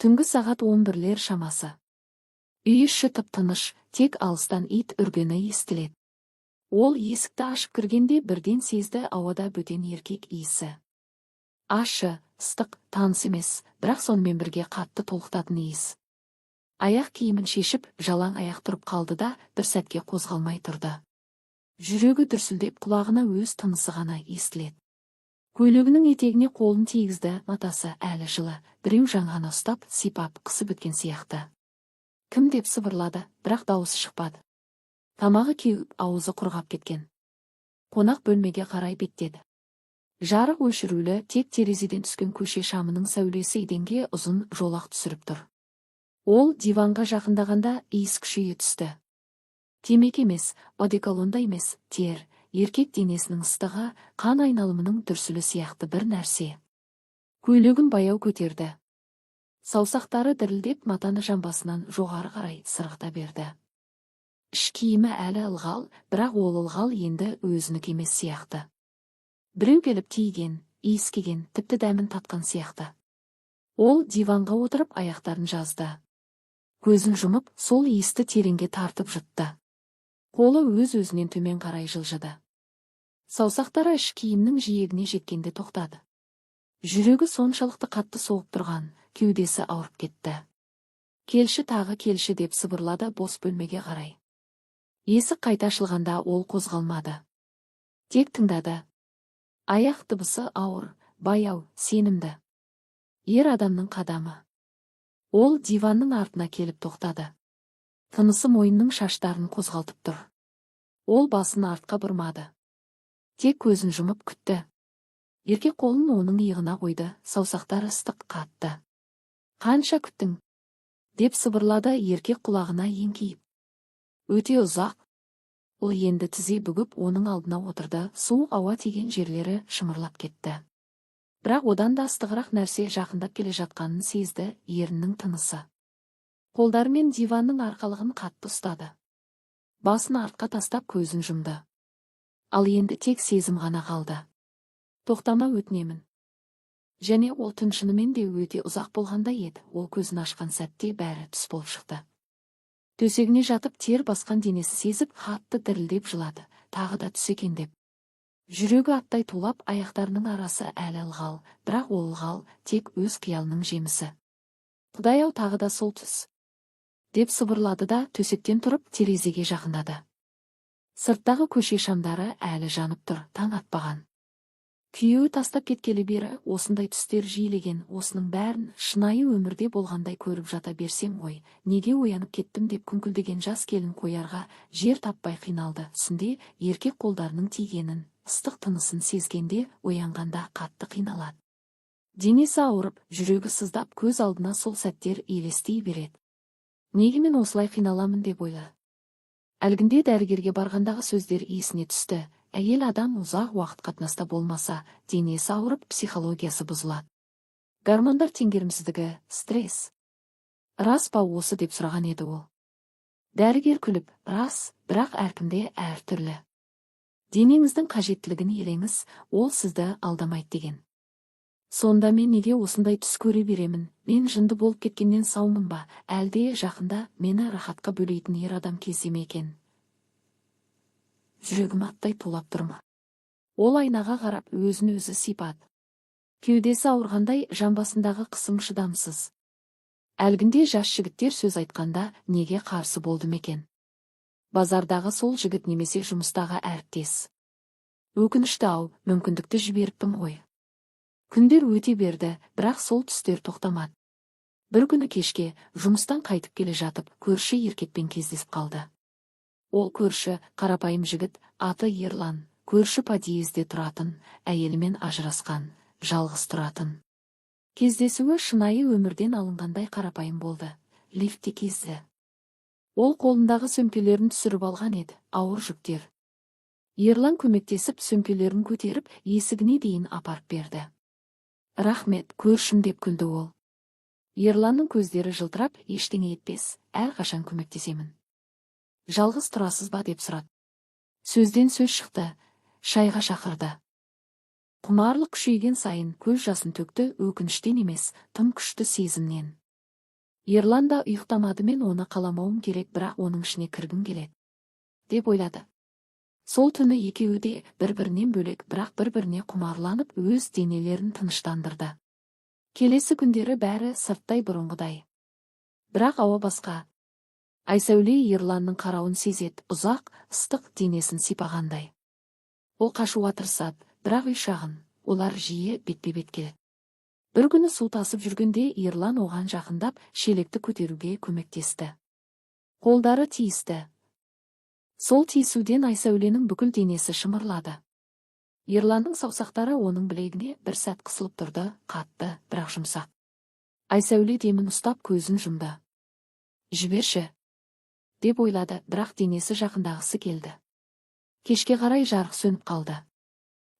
Түнгі сағат 11-лер шамасы. Үй іші тып-тыныш, тек алыстан ит үргені естіледі. Ол есікті ашып кіргенде бірден сезді ауада бөтен еркек иісі. Ащы, ыстық, таныс емес, бірақ сонымен бірге қатты толқытатын иіс. Аяқ киімін шешіп, жалаң аяқ тұрып қалды да, бір сәтке қозғалмай тұрды. Жүрегі дүрсілдеп, құлағына өз тынысы ғана естіледі. Көйлегінің етегіне қолын тигізді, матасы әлі жылы, біреу жаңғаны ұстап, сипап, қысып өткен сияқты. Кім деп сыбырлады, бірақ дауысы шықпады. Тамағы кеуіп, ауызы құрғап кеткен. Қонақ бөлмеге қарай беттеді. Жарық өшірулі, тек терезеден түскен көше шамының сәулесі еденге ұзын жолақ түсіріп тұр. Ол диванға жақындағанда иіс күшейе түсті. Темекі емес, одеколон да емес, тер, еркек денесінің ыстығы, қан айналымының дүрсілі сияқты бір нәрсе. Көйлегін баяу көтерді. Саусақтары дірілдеп, матаны жамбасынан жоғары қарай сырғыта берді. Іш киімі әлі ылғал, бірақ ол ылғал енді өзінікі емес сияқты. Біреу келіп тиген, иіскеген, тіпті дәмін татқан сияқты. Ол диванға отырып аяқтарын жазды. Көзін жұмып, сол иісті тереңге тартып жұтты. Қолы өз-өзінен төмен қарай жылжыды. Саусақтары іш киімнің жиегіне жеткенде тоқтады. Жүрегі соншалықты қатты соғып тұрған, кеудесі ауырып кетті. Келші, тағы келші деп сыбырлады бос бөлмеге қарай. Есік қайта ашылғанда ол қозғалмады. Тек тыңдады. Аяқ дыбысы ауыр, баяу, сенімді. Ер адамның қадамы. Ол диванның артына келіп тоқтады. Тынысы мойынның шаштарын қозғалтып тұр. Ол басын артқа бұрмады. Тек көзін жұмып күтті. Еркек қолын оның иығына қойды, саусақтары ыстық қатты. Қанша күттің? Деп сыбырлады еркек құлағына еңкейіп. Өте ұзақ. Ол енді тізе бүгіп оның алдына отырды, суық ауа тиген жерлері шымырлап кетті. Бірақ одан да ыстығырақ нәрсе жақындап келе жатқанын сезді еріннің тынысы. Қолдарымен диванның арқалығын қатты ұстады. Басын артқа тастап көзін жұмды. Ал енді тек сезім ғана қалды. Тоқтама, өтінемін. Және ол түн шынымен де өте ұзақ болғанда еді. Ол көзін ашқан сәтте бәрі түс болып шықты. Төсегіне жатып тер басқан денесі сезіп, қатты дірілдеп жылады. Тағы да түс екен деп. Жүрегі аттай тулап, аяқтарының арасы әлі ылғал, бірақ ол ылғал тек өз қиялының жемісі. Құдай-ау, тағы да сол түс. Деп сыбырлады да төсектен тұрып терезеге жақындады. Сырттағы көше шамдары әлі жанып тұр, таң атпаған. Күйеуі тастап кеткелі бері осындай түстер жиілеген, осының бәрін шынайы өмірде болғандай көріп жата берсем ғой, неге оянып кеттім деп күңкілдеген жас келін қоярға жер таппай қиналды. Түсінде еркек қолдарының тигенін, ыстық тынысын сезгенде оянғанда қатты қиналады. Денесі ауырып, жүрегі сыздап, көз алдына сол сәттер елестей береді. Неге мен осылай қиналамын деп ойлады. Әлгінде дәрігерге барғандағы сөздер есіне түсті. Әйел адам ұзақ уақыт қатынаста болмаса, денесі ауырып, психологиясы бұзылады. Гормондар теңгерімсіздігі, стресс. Рас па осы деп сұраған еді ол. Дәрігер күліп, рас, бірақ әркімде әр түрлі. Денеңіздің қажеттілігін елеңіз, ол сізді алдамайды деген. Сонда мен неге осындай түс көре беремін? Мен жынды болып кеткеннен саумын ба? Әлде жақында мені рахатқа бөлейтін ер адам кездеме екен? Жүрегім аттай тулап тұрма. Ол айнаға қарап өзін өзі сипады. Кеудесі ауырғандай, жамбасындағы қысым шыдамсыз. Әлгінде жас жігіттер сөз айтқанда неге қарсы болды мекен? Базардағы сол жігіт немесе жұмыстағы әріптес. Өкінішті-ау, мүмкіндікті жіберіппін ғой. Күндер өте берді, бірақ сол түстер тоқтамады. Бір күні кешке жұмыстан қайтып келе жатып, көрші еркекпен кездесіп қалды. Ол көрші, қарапайым жігіт, аты Ерлан, көрші подъезде тұратын, әйелімен ажырасқан, жалғыз тұратын. Кездесуі шынайы өмірден алынғандай қарапайым болды. Лифтте кезді. Ол қолындағы сөмкелерін түсіріп алған еді, ауыр жүктер. Ерлан көмектесіп сөмкелерін көтеріп, есігіне дейін апарып берді. Рахмет, көршім деп күлді ол. Ерланның көздері жылтырап, ештеңе етпес, әрқашан көмектесемін. Жалғыз тұрасыз ба деп сұрады. Сөзден сөз шықты, шайға шақырды. Құмарлық күшейген сайын көз жасын төкті, өкініштен емес, тым күшті сезімнен. Ерлан да ұйықтамадымен оны қаламауым керек, бірақ оның ішіне кіргім келеді, деп ойлады. Сол түні екеуі де бір-бірінен бөлек, бірақ бір-біріне құмарланып, өз денелерін тыныштандырды. Келесі күндері бәрі сырттай бұрынғыдай. Бірақ ауа басқа. Айсәуле Ерланның қарауын сезет, ұзақ, ыстық денесін сипағандай. Ол қашуға тырысады, бірақ үй шағын, олар жиі бетпе-бет келеді. Бір күні су тасып жүргенде Ерлан оған жақындап, шелекті көтеруге көмектесті. Қолдары тиісті. Сол тиісуден Айсәуленің бүкіл денесі шымырлады. Ерланның саусақтары оның білегіне бір сәт қысылып тұрды, қатты, бірақ жұмсақ. Айсәуле демін ұстап көзін жұмды. Жіберші, деп ойлады, бірақ денесі жақындағысы келді. Кешке қарай жарық сөніп қалды.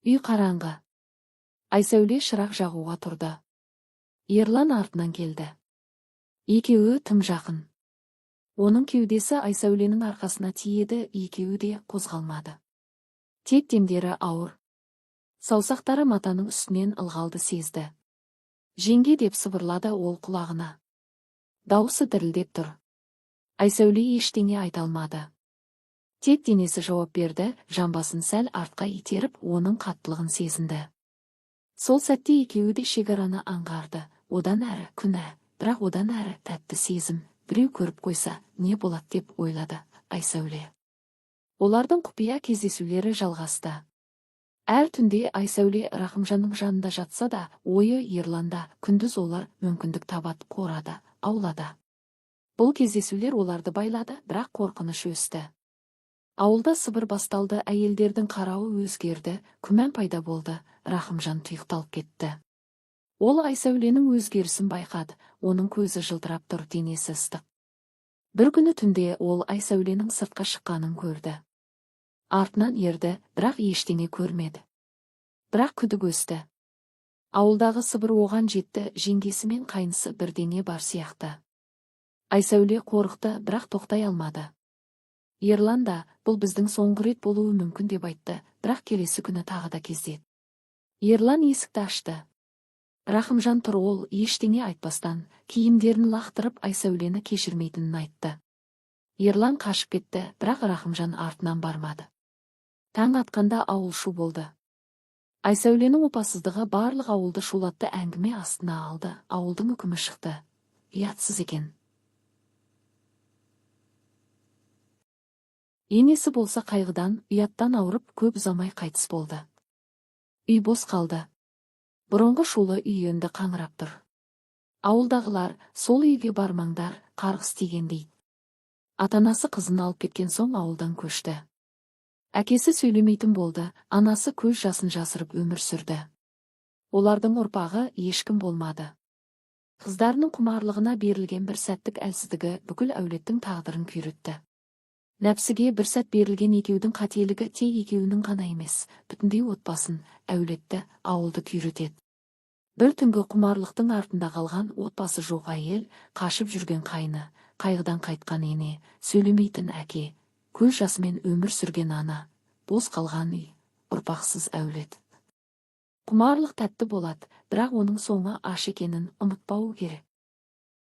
Үй қараңғы. Айсәуле шырақ жағуға тұрды. Ерлан артынан келді. Екеуі тым жақын. Оның кеудесі Айсәуленің арқасына тиеді, екеуі де қозғалмады. Тек демдері ауыр. Саусақтары матаның үстінен ылғалды сезді. Жеңге деп сыбырлады ол құлағына. Дауысы дірілдеп тұр. Айсәуле ештеңе айта алмады. Тек денесі жауап берді, жамбасын сәл артқа итеріп, оның қаттылығын сезінді. Сол сәтте екеуі де шекараны аңғарды. Одан әрі күнә, бірақ одан әрі тәтті сезім. Біреу көріп қойса, не болады деп ойлады Айсәуле. Олардың құпия кездесулері жалғасты. Әр түнде Айсәуле Рахымжанның жанында жатса да, ойы Ерланда, күндіз олар мүмкіндік табады, қорада, аулада. Бұл кездесулер оларды байлады, бірақ қорқыныш өсті. Ауылда сыбыр басталды, әйелдердің қарауы өзгерді, күмән пайда болды, Рахымжан тұйықталып кетті. Ол Айсәуленің өзгерісін байқады, оның көзі жылтырап тұр, денесі ыстық. Бір күні түнде ол Айсәуленің сыртқа шыққанын көрді. Артынан ерді, бірақ ештеңе көрмеді. Бірақ күдік өсті. Ауылдағы сыбыр оған жетті, жеңгесі мен қайнысы бірдеңе бар сияқты. Айсәуле қорықты, бірақ тоқтай алмады. Ерлан да, бұл біздің соңғы рет болуы мүмкін деп айтты, бірақ келесі күні тағы да кездесті. Ерлан есікті ашты. Рахымжан тұр, ол ештеңе айтпастан, киімдерін лақтырып Айсәулені кешірмейтінін айтты. Ерлан қашып кетті, бірақ Рахымжан артынан бармады. Таң атқанда ауыл шу болды. Айсәуленің опасыздығы барлық ауылды шулатты, әңгіме астына алды, ауылдың үкімі шықты. Ұятсыз екен. Енесі болса қайғыдан, ұяттан ауырып, көп ұзамай қайтыс болды. Үй бос қалды. Бұрынғы шулы үй енді қаңырап тұр. Ауылдағылар, сол үйге бармаңдар, қарғыс тиген дейді. Атанасы қызын алып кеткен соң ауылдан көшті. Әкесі сөйлемейтін болды, анасы көз жасын жасырып өмір сүрді. Олардың ұрпағы ешкім болмады. Қыздарының құмарлығына берілген бір сәттік әлсіздігі бүкіл әулеттің тағдырын күйретті. Нәпсіге бір сәт берілген екеудің қателігі тек екеуінің ғана емес, бүтіндей отбасын, әулетті, ауылды күйретеді. Бір түнгі құмарлықтың артында қалған отбасы жоқ әйел, қашып жүрген қайны, қайғыдан қайтқан ене, сөйлемейтін әке, көз жасымен өмір сүрген ана, бос қалған үй, ұрпақсыз әулет. Құмарлық тәтті болады, бірақ оның соңы аш екенін ұмытпау керек.